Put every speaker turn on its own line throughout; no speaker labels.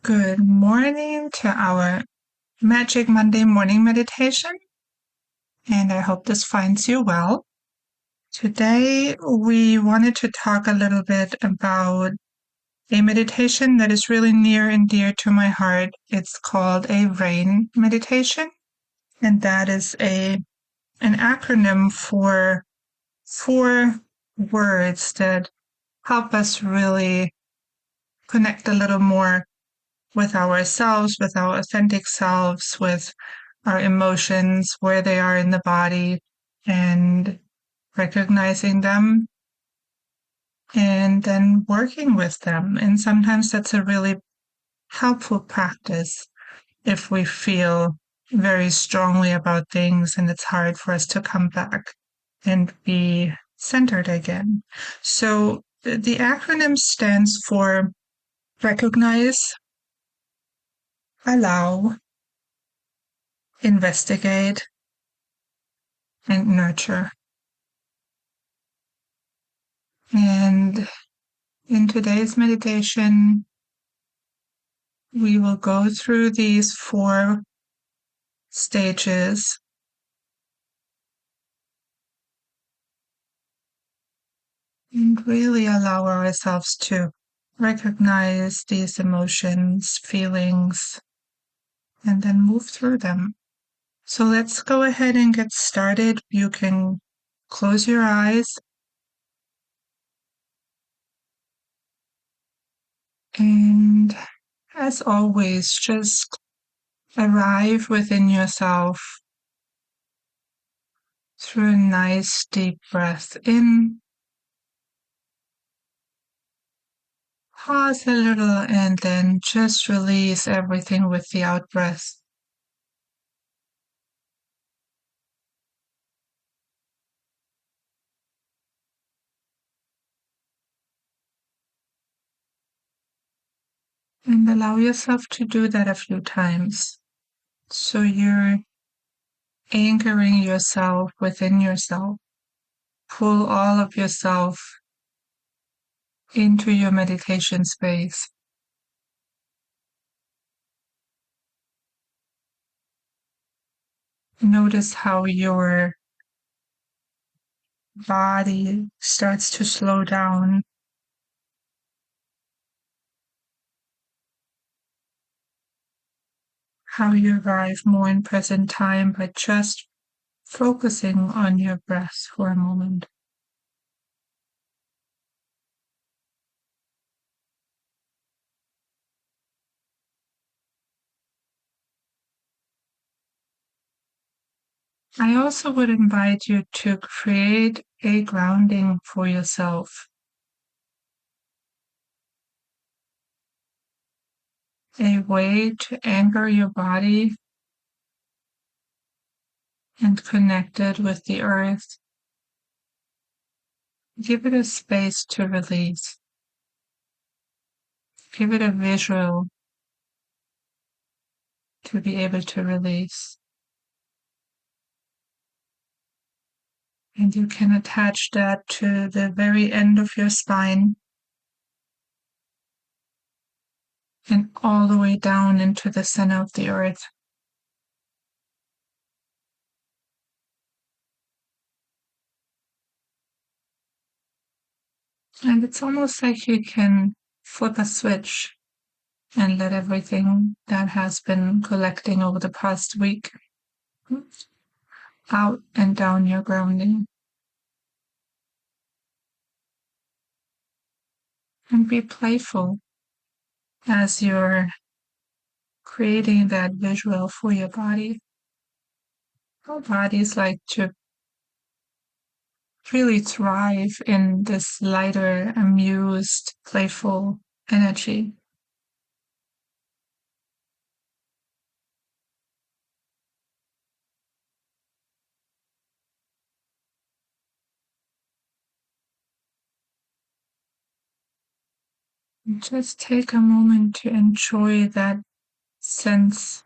Good morning to our Magic Monday morning meditation, and I hope this finds you well. Today, we wanted to talk a little bit about a meditation that is really near and dear to my heart. It's called a RAIN meditation, and that is an acronym for 4 words that help us really connect a little more with ourselves, with our authentic selves, with our emotions, where they are in the body, and recognizing them and then working with them. And sometimes that's a really helpful practice if we feel very strongly about things and it's hard for us to come back and be centered again. So the acronym stands for recognize, allow, investigate, and nurture. And in today's meditation, we will go through these 4 stages and really allow ourselves to recognize these emotions, feelings, and then move through them. So let's go ahead and get started. You can close your eyes and, as always, just arrive within yourself through a nice deep breath in. Pause a little and then just release everything with the out breath. And allow yourself to do that a few times. So you're anchoring yourself within yourself. Pull all of yourself into your meditation space. Notice how your body starts to slow down. How you arrive more in present time by just focusing on your breath for a moment. I also would invite you to create a grounding for yourself, a way to anchor your body and connect it with the earth. Give it a space to release. Give it a visual to be able to release. And you can attach that to the very end of your spine and all the way down into the center of the earth. And it's almost like you can flip a switch and let everything that has been collecting over the past week out and down your grounding. And be playful as you're creating that visual for your body. Our bodies like to really thrive in this lighter, amused, playful energy. Just take a moment to enjoy that sense,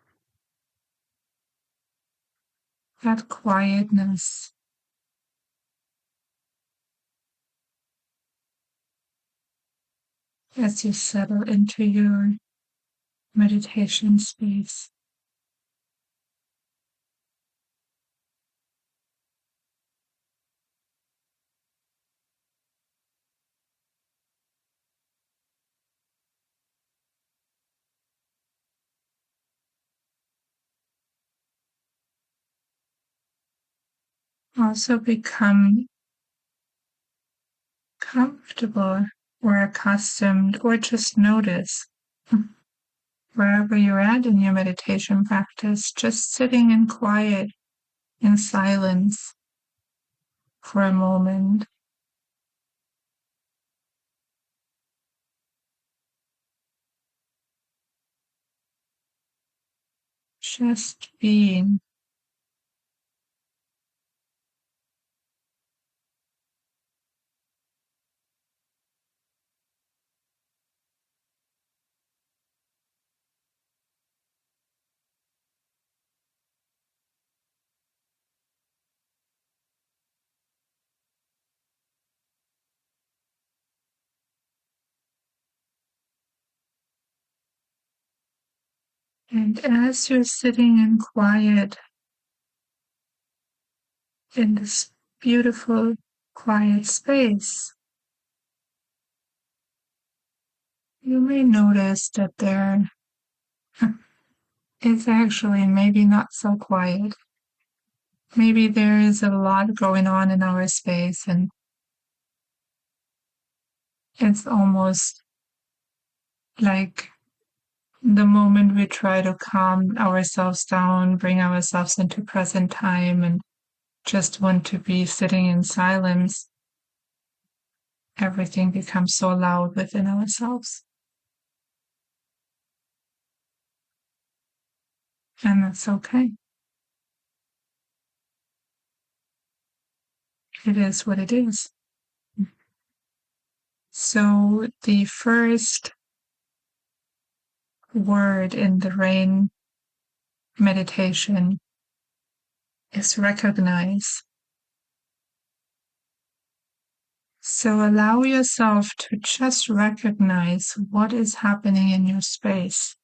that quietness. As you settle into your meditation space. Also become comfortable or accustomed, or just notice wherever you're at in your meditation practice, just sitting in quiet, in silence for a moment. Just being. And as you're sitting in quiet, in this beautiful, quiet space, you may notice that there is actually maybe not so quiet. Maybe there is a lot going on in our space, and it's almost like the moment we try to calm ourselves down, bring ourselves into present time, and just want to be sitting in silence, everything becomes so loud within ourselves. And that's okay. It is what it is. So the first word in the rain meditation is recognize. So allow yourself to just recognize what is happening in your space.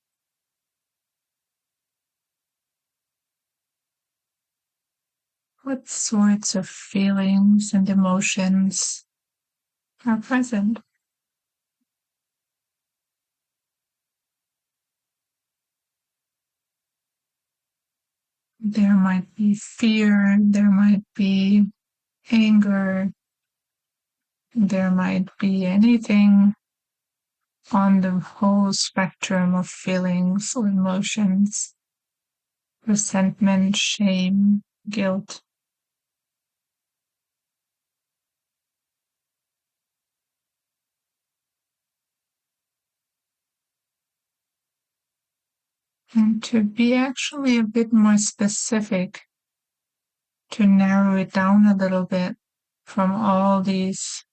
What sorts of feelings and emotions are present? There might be fear, there might be anger, there might be anything on the whole spectrum of feelings or emotions, resentment, shame, guilt. And to be actually a bit more specific, to narrow it down a little bit from all these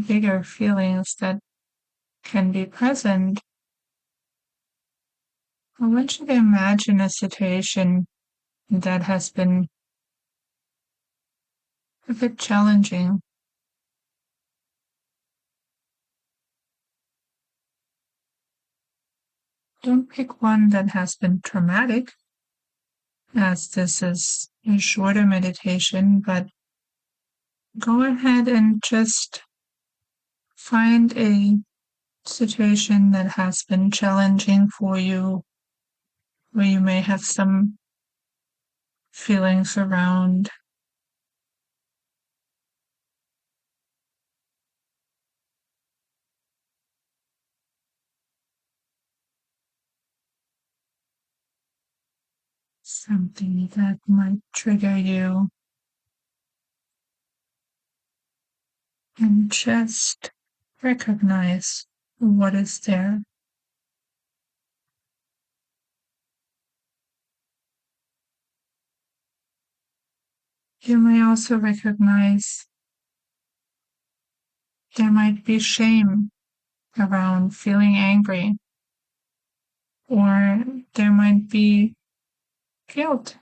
bigger feelings that can be present, I want you to imagine a situation that has been a bit challenging. Don't pick one that has been traumatic, as this is a shorter meditation, but go ahead and just find a situation that has been challenging for you, where you may have some feelings around something that might trigger you, and just recognize what is there. You may also recognize there might be shame around feeling angry, or there might be guilt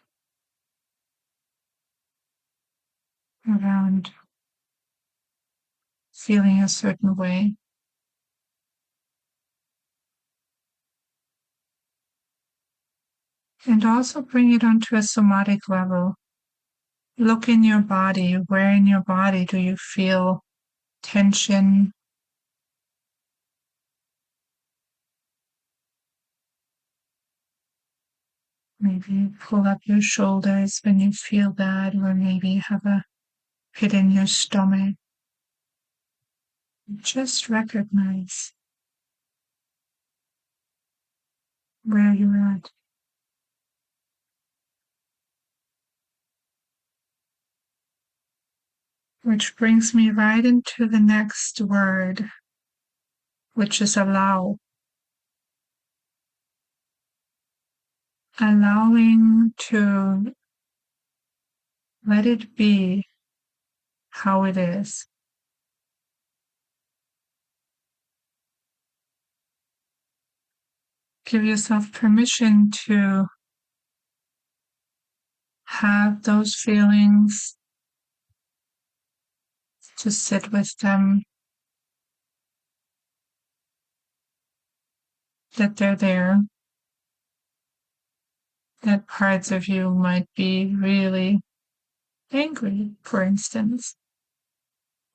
around feeling a certain way. And also bring it onto a somatic level. Look in your body. Where in your body do you feel tension? Maybe pull up your shoulders when you feel that, or maybe you have a pit in your stomach. Just recognize where you're at. Which brings me right into the next word, which is allow. Allowing to let it be how it is. Give yourself permission to have those feelings, to sit with them, that they're there, that parts of you might be really angry, for instance,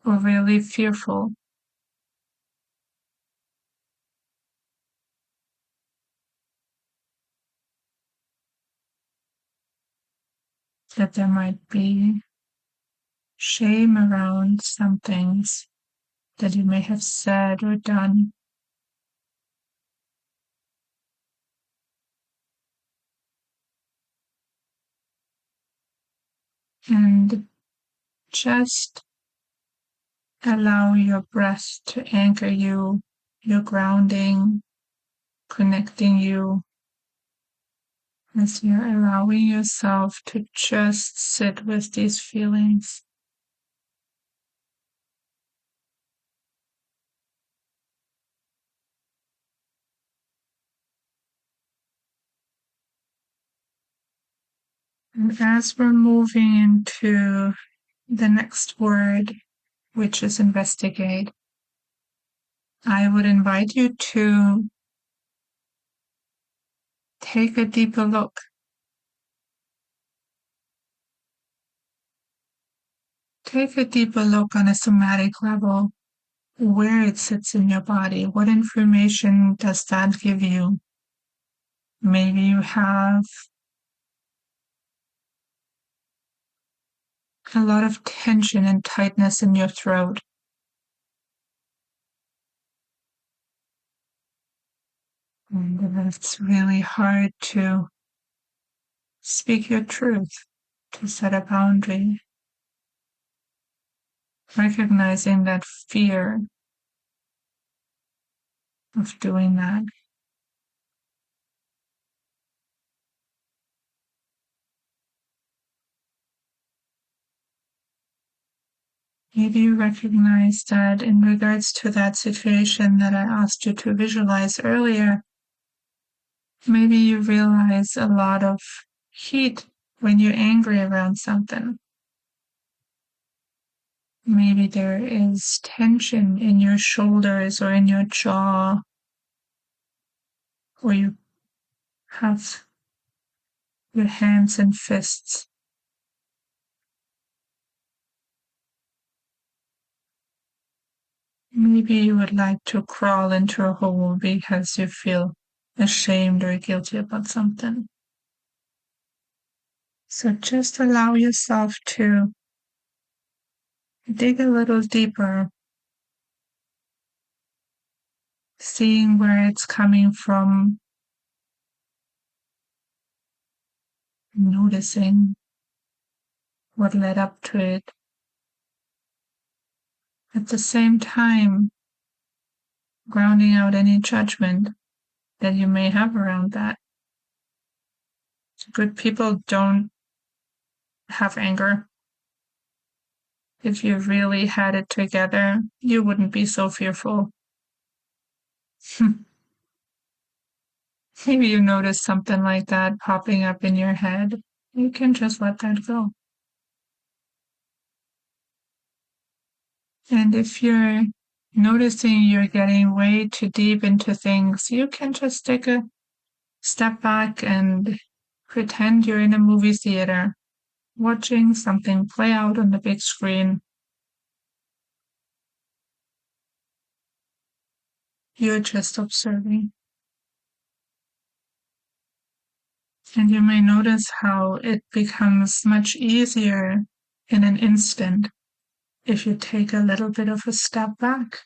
or really fearful. That there might be shame around some things that you may have said or done. And just allow your breath to anchor you, your grounding, connecting you, as you're allowing yourself to just sit with these feelings. And as we're moving into the next word, which is investigate, I would invite you to take a deeper look. Take a deeper look on a somatic level, where it sits in your body. What information does that give you? Maybe you have a lot of tension and tightness in your throat. And it's really hard to speak your truth, to set a boundary. Recognizing that fear of doing that. Maybe you recognize that in regards to that situation that I asked you to visualize earlier, maybe you realize a lot of heat when you're angry around something. Maybe there is tension in your shoulders or in your jaw, or you have your hands and fists. Maybe you would like to crawl into a hole because you feel ashamed or guilty about something. So just allow yourself to dig a little deeper, seeing where it's coming from, noticing what led up to it. At the same time, grounding out any judgment that you may have around that. Good people don't have anger. If you really had it together, you wouldn't be so fearful. Maybe you notice something like that popping up in your head. You can just let that go. And if you're noticing you're getting way too deep into things, you can just take a step back and Pretend you're in a movie theater, watching something play out on the big screen. You're just observing. And you may notice how it becomes much easier in an instant if you take a little bit of a step back.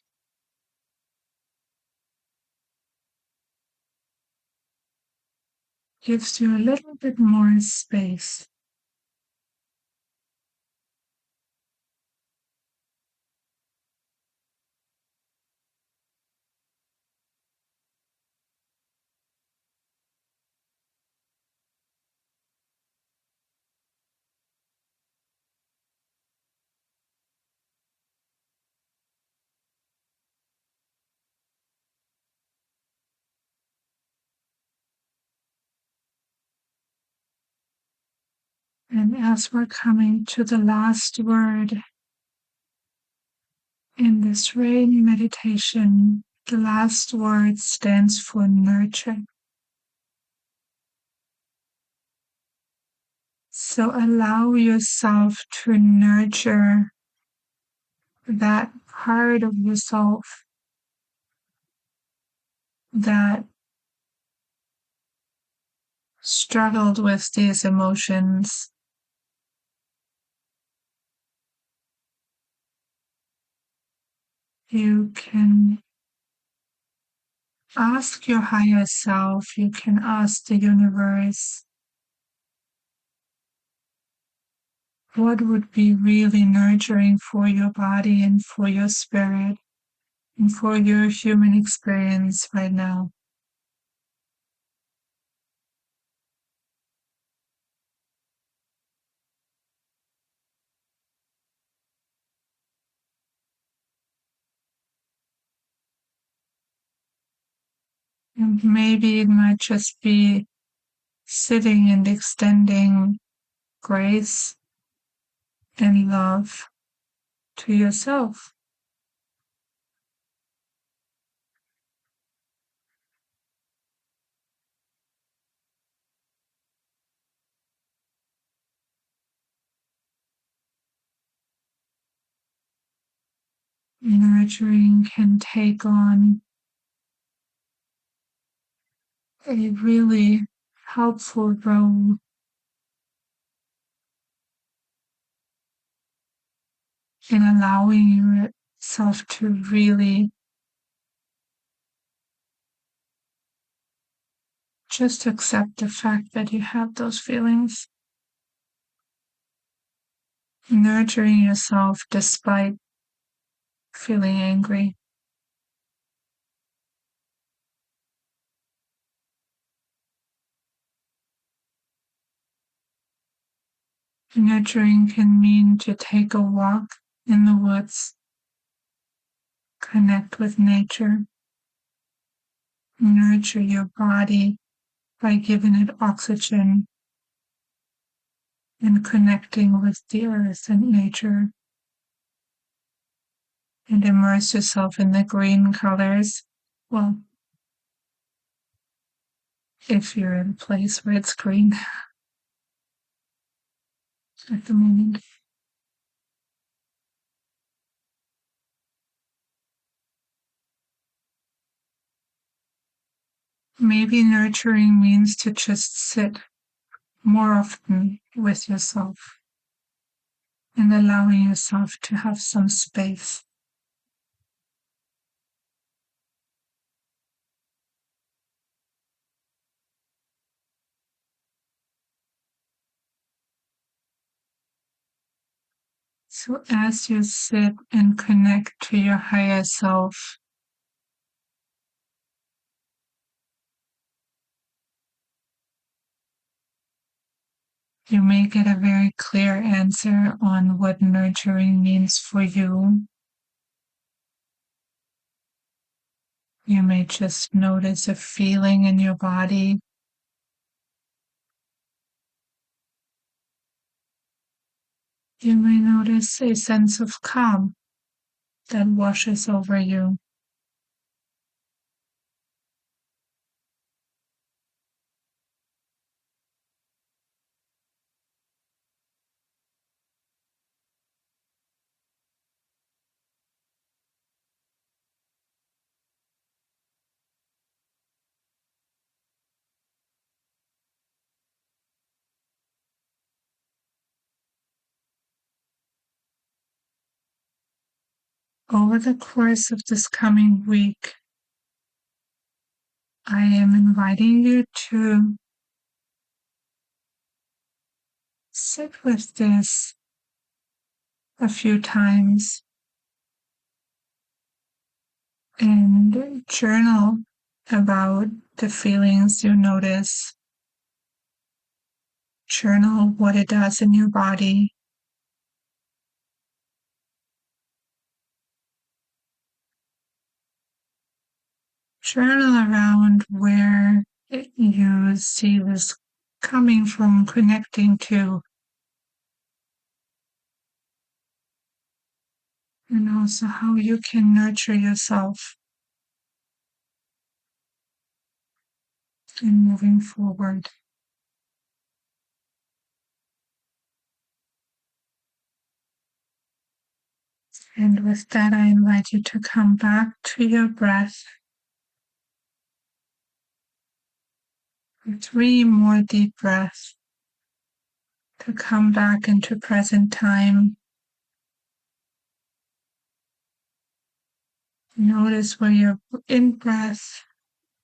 Gives you a little bit more space. And as we're coming to the last word in this rain meditation, the last word stands for nurture. So allow yourself to nurture that part of yourself that struggled with these emotions. You can ask your higher self, you can ask the universe, what would be really nurturing for your body and for your spirit and for your human experience right now. And maybe it might just be sitting and extending grace and love to yourself. Nurturing can take on a really helpful role in allowing yourself to really just accept the fact that you have those feelings. Nurturing yourself despite feeling angry. Nurturing can mean to take a walk in the woods, connect with nature, nurture your body by giving it oxygen and connecting with the earth and nature, and immerse yourself in the green colors. Well, if you're in a place where it's green at the moment. Maybe nurturing means to just sit more often with yourself and allowing yourself to have some space. So as you sit and connect to your higher self, you may get a very clear answer on what nurturing means for you. You may just notice a feeling in your body. You may notice a sense of calm that washes over you. over the course of this coming week, I am inviting you to sit with this a few times and journal about the feelings you notice. Journal what it does in your body. Journal around where you see this coming from, connecting to, and also how you can nurture yourself in moving forward. And with that, I invite you to come back to your breath. 3 more deep breaths to come back into present time. Notice where your in-breath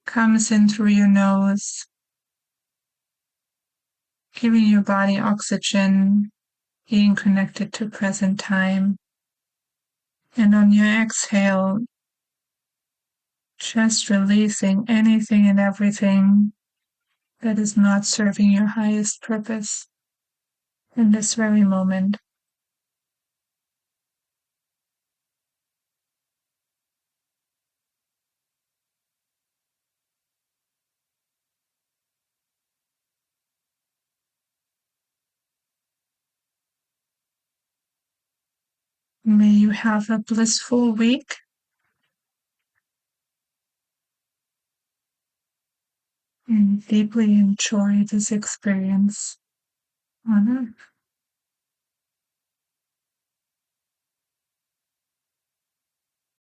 comes in through your nose, giving your body oxygen, being connected to present time. And on your exhale, just releasing anything and everything that is not serving your highest purpose in this very moment. May you have a blissful week and deeply enjoy this experience on Earth.